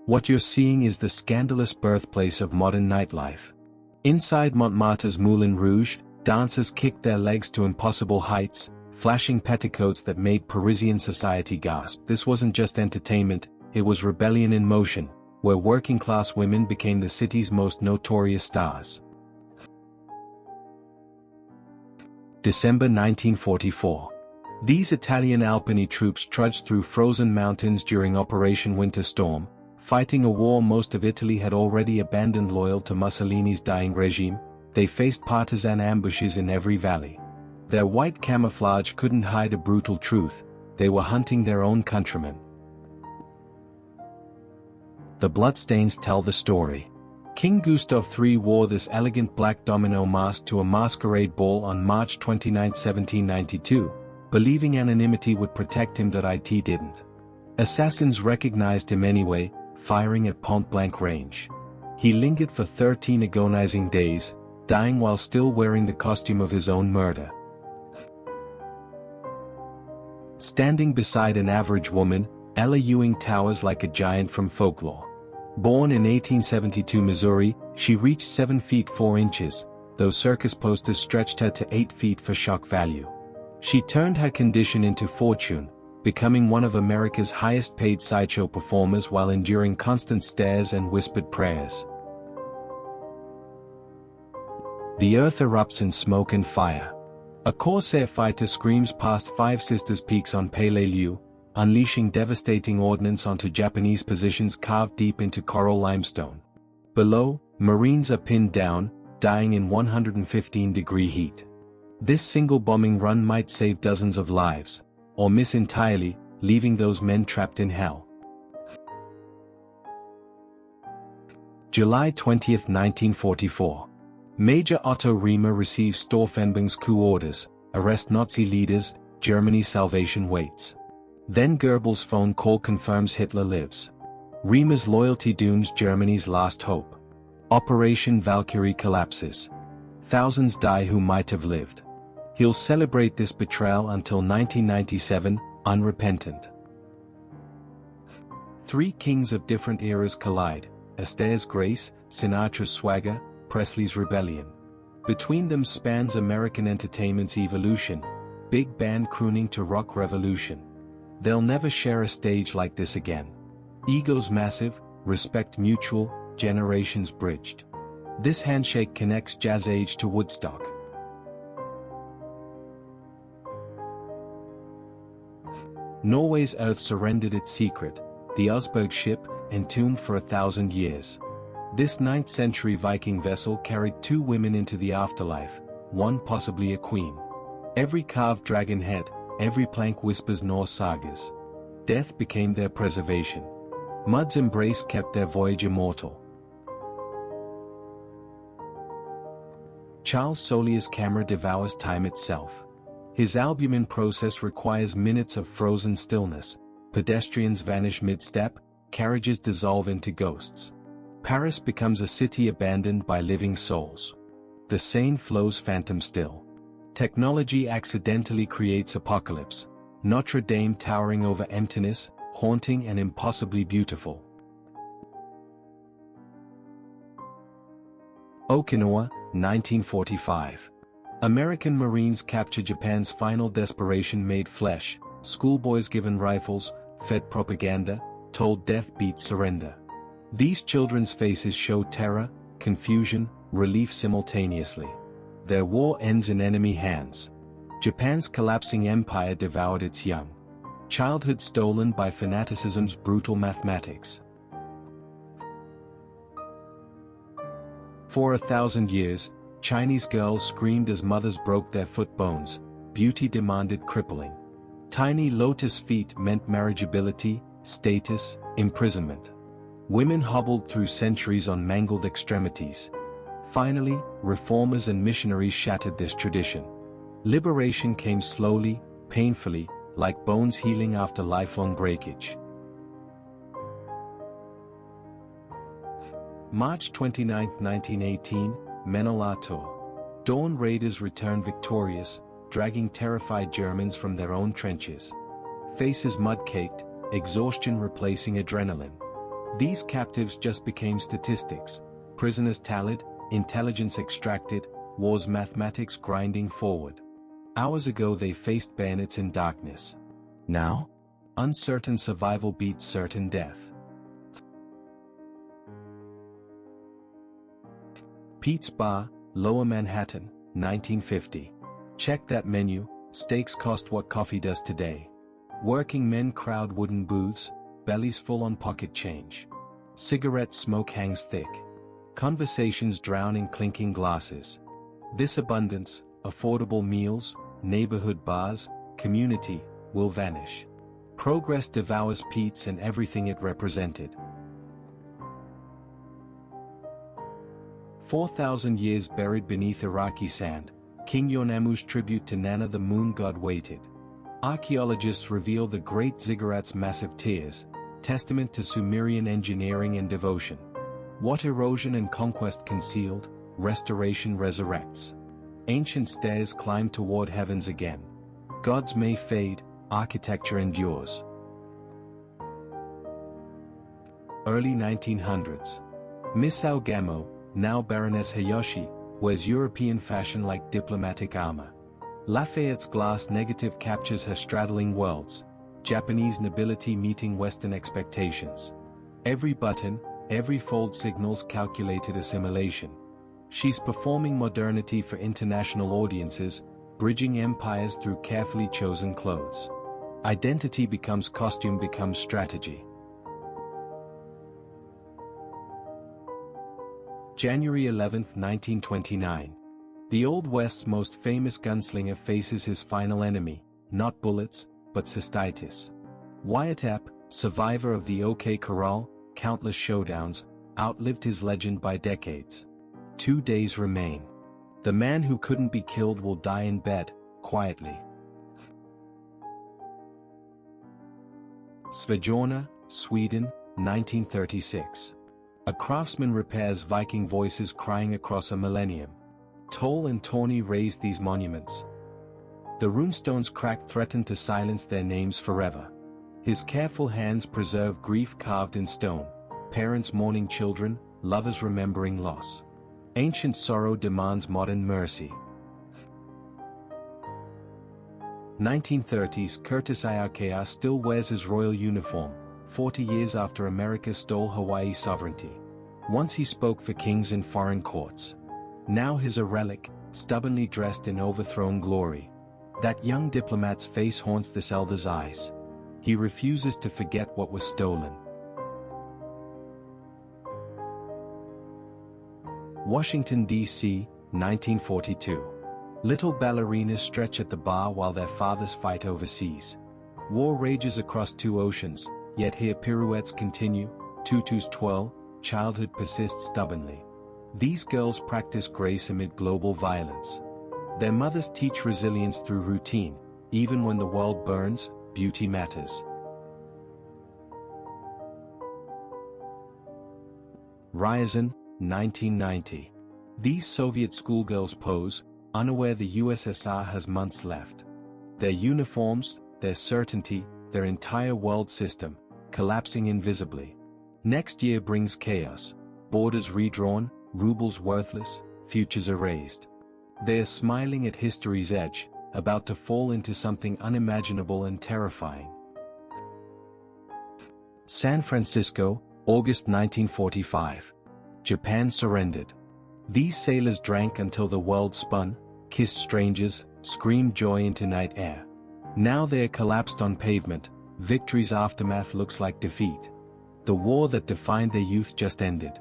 What you're seeing is the scandalous birthplace of modern nightlife. Inside Montmartre's Moulin Rouge, dancers kicked their legs to impossible heights, flashing petticoats that made Parisian society gasp. This wasn't just entertainment, it was rebellion in motion, where working-class women became the city's most notorious stars. December 1944. These Italian Alpini troops trudged through frozen mountains during Operation Winter Storm, fighting a war most of Italy had already abandoned. Loyal to Mussolini's dying regime, they faced partisan ambushes in every valley. Their white camouflage couldn't hide a brutal truth: they were hunting their own countrymen. The bloodstains tell the story. King Gustav III wore this elegant black domino mask to a masquerade ball on March 29, 1792, believing anonymity would protect him. It didn't. Assassins recognized him anyway, firing at point-blank range. He lingered for 13 agonizing days, dying while still wearing the costume of his own murder. Standing beside an average woman, Ella Ewing towers like a giant from folklore. Born in 1872 Missouri, she reached 7 feet 4 inches, though circus posters stretched her to 8 feet for shock value. She turned her condition into fortune, becoming one of America's highest-paid sideshow performers while enduring constant stares and whispered prayers. The earth erupts in smoke and fire. A Corsair fighter screams past Five Sisters Peaks on Peleliu, unleashing devastating ordnance onto Japanese positions carved deep into coral limestone. Below, Marines are pinned down, dying in 115-degree heat. This single bombing run might save dozens of lives, or miss entirely, leaving those men trapped in hell. July 20, 1944. Major Otto Riemer receives Stauffenberg's coup orders: arrest Nazi leaders, Germany's salvation waits. Then Goebbels' phone call confirms Hitler lives. Riemer's loyalty dooms Germany's last hope. Operation Valkyrie collapses. Thousands die who might have lived. He'll celebrate this betrayal until 1997, unrepentant. Three kings of different eras collide: Astaire's grace, Sinatra's swagger, Presley's rebellion. Between them spans American entertainment's evolution, big band crooning to rock revolution. They'll never share a stage like this again. Egos massive, respect mutual, generations bridged. This handshake connects jazz age to Woodstock. Norway's Earth surrendered its secret, the Osberg ship, entombed for 1,000 years. This 9th century Viking vessel carried 2 women into the afterlife, one possibly a queen. Every carved dragon head, every plank whispers Norse sagas. Death became their preservation. Mud's embrace kept their voyage immortal. Charles Sollier's camera devours time itself. His albumin process requires minutes of frozen stillness. Pedestrians vanish mid-step, carriages dissolve into ghosts. Paris becomes a city abandoned by living souls. The Seine flows phantom still. Technology accidentally creates apocalypse. Notre Dame towering over emptiness, haunting and impossibly beautiful. Okinawa, 1945. American Marines capture Japan's final desperation made flesh. Schoolboys given rifles, fed propaganda, told death beat surrender. These children's faces show terror, confusion, relief simultaneously. Their war ends in enemy hands. Japan's collapsing empire devoured its young. Childhood stolen by fanaticism's brutal mathematics. For 1,000 years, Chinese girls screamed as mothers broke their foot bones. Beauty demanded crippling. Tiny lotus feet meant marriageability, status, imprisonment. Women hobbled through centuries on mangled extremities. Finally, reformers and missionaries shattered this tradition. Liberation came slowly, painfully, like bones healing after lifelong breakage. March 29, 1918, Menolato. Dawn raiders return victorious, dragging terrified Germans from their own trenches. Faces mud-caked, exhaustion replacing adrenaline. These captives just became statistics. Prisoners tallied, intelligence extracted, war's mathematics grinding forward. Hours ago they faced bayonets in darkness. Now? Uncertain survival beats certain death. Pete's Bar, Lower Manhattan, 1950. Check that menu, steaks cost what coffee does today. Working men crowd wooden booths, bellies full on pocket change. Cigarette smoke hangs thick. Conversations drown in clinking glasses. This abundance, affordable meals, neighborhood bars, community, will vanish. Progress devours Pete's and everything it represented. 4,000 years buried beneath Iraqi sand, King Yonamu's tribute to Nana the moon god waited. Archaeologists reveal the great ziggurat's massive tiers, testament to Sumerian engineering and devotion. What erosion and conquest concealed, restoration resurrects. Ancient stairs climb toward heavens again. Gods may fade, architecture endures. Early 1900s. Misao Gamo, now Baroness Hayashi, wears European fashion like diplomatic armor. Lafayette's glass negative captures her straddling worlds, Japanese nobility meeting Western expectations. Every button, every fold signals calculated assimilation. She's performing modernity for international audiences, bridging empires through carefully chosen clothes. Identity becomes costume, becomes strategy. January 11, 1929. The Old West's most famous gunslinger faces his final enemy, not bullets, but cystitis. Wyatt Epp, survivor of the OK Corral, countless showdowns, outlived his legend by decades. 2 days remain. The man who couldn't be killed will die in bed, quietly. Svejorna, Sweden, 1936. A craftsman repairs Viking voices crying across a millennium. Toll and Tawny raised these monuments. The runestones cracked threaten to silence their names forever. His careful hands preserve grief carved in stone, parents mourning children, lovers remembering loss. Ancient sorrow demands modern mercy. 1930s. Curtis Iokea still wears his royal uniform, 40 years after America stole Hawaii sovereignty. Once he spoke for kings in foreign courts. Now he's a relic, stubbornly dressed in overthrown glory. That young diplomat's face haunts this elder's eyes. He refuses to forget what was stolen. Washington, D.C., 1942. Little ballerinas stretch at the bar while their fathers fight overseas. War rages across 2 oceans, yet here pirouettes continue, tutus twirl, childhood persists stubbornly. These girls practice grace amid global violence. Their mothers teach resilience through routine, even when the world burns, beauty matters. Ryazan, 1990. These Soviet schoolgirls pose, unaware the USSR has months left. Their uniforms, their certainty, their entire world system, collapsing invisibly. Next year brings chaos, borders redrawn, rubles worthless, futures erased. They are smiling at history's edge, about to fall into something unimaginable and terrifying. San Francisco, August 1945. Japan surrendered. These sailors drank until the world spun, kissed strangers, screamed joy into night air. Now they are collapsed on pavement, victory's aftermath looks like defeat. The war that defined their youth just ended.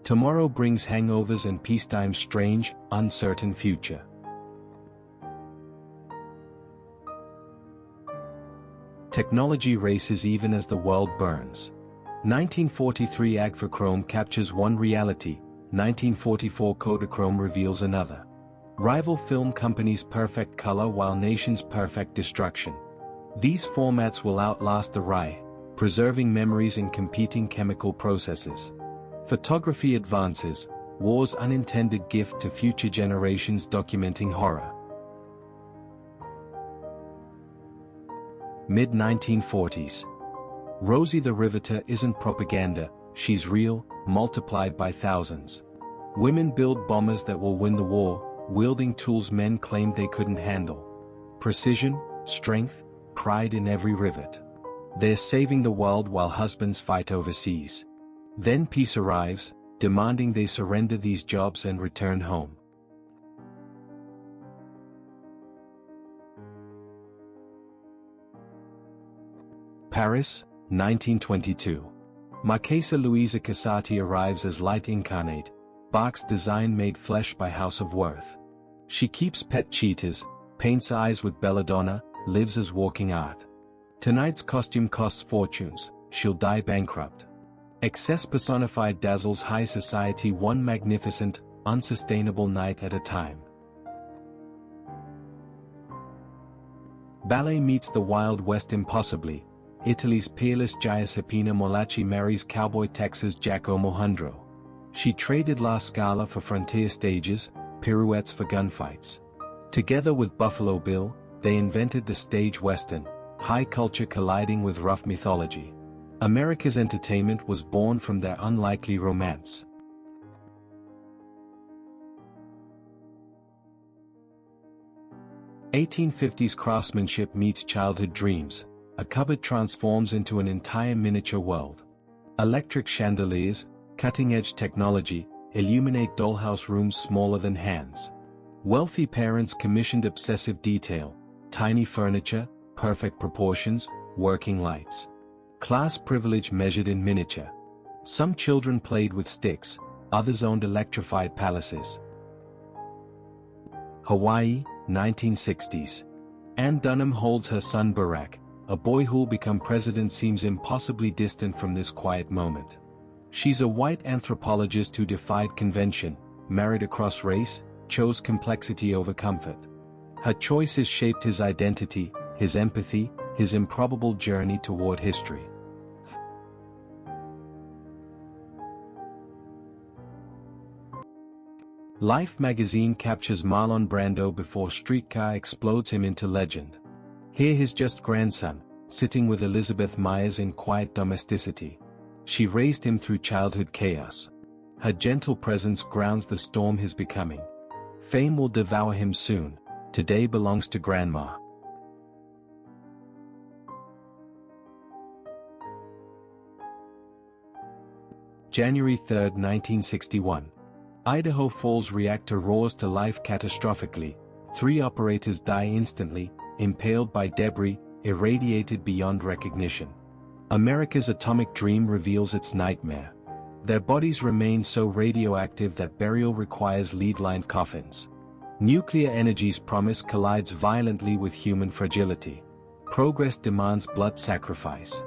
Tomorrow brings hangovers and peacetime's strange, uncertain future. Technology races even as the world burns. 1943 Agfachrome captures one reality, 1944 Kodachrome reveals another. Rival film companies perfect color while nations perfect destruction. These formats will outlast the Rai, preserving memories in competing chemical processes. Photography advances, war's unintended gift to future generations documenting horror. Mid-1940s. Rosie the Riveter isn't propaganda, she's real, multiplied by thousands. Women build bombers that will win the war, wielding tools men claimed they couldn't handle. Precision, strength, pride in every rivet. They're saving the world while husbands fight overseas. Then peace arrives, demanding they surrender these jobs and return home. Paris, 1922. Marchesa Luisa Casati arrives as light incarnate, Bach's design made flesh by House of Worth. She keeps pet cheetahs, paints eyes with belladonna, lives as walking art. Tonight's costume costs fortunes, she'll die bankrupt. Excess personified dazzles high society one magnificent, unsustainable night at a time. Ballet meets the Wild West impossibly. Italy's peerless Giuseppina Molacci marries cowboy Texas Giacomo Hundro. She traded La Scala for frontier stages, pirouettes for gunfights. Together with Buffalo Bill, they invented the stage western, high culture colliding with rough mythology. America's entertainment was born from their unlikely romance. '50s craftsmanship meets childhood dreams. A cupboard transforms into an entire miniature world. Electric chandeliers, cutting-edge technology, illuminate dollhouse rooms smaller than hands. Wealthy parents commissioned obsessive detail, tiny furniture, perfect proportions, working lights. Class privilege measured in miniature. Some children played with sticks, others owned electrified palaces. Hawaii, 1960s. Ann Dunham holds her son Barack. A boy who'll become president seems impossibly distant from this quiet moment. She's a white anthropologist who defied convention, married across race, chose complexity over comfort. Her choices shaped his identity, his empathy, his improbable journey toward history. Life magazine captures Marlon Brando before Streetcar explodes him into legend. Here his just grandson, sitting with Elizabeth Myers in quiet domesticity. She raised him through childhood chaos. Her gentle presence grounds the storm he's becoming. Fame will devour him soon. Today belongs to Grandma. January 3, 1961. Idaho Falls reactor roars to life catastrophically. 3 operators die instantly, impaled by debris, irradiated beyond recognition. America's atomic dream reveals its nightmare. Their bodies remain so radioactive that burial requires lead-lined coffins. Nuclear energy's promise collides violently with human fragility. Progress demands blood sacrifice.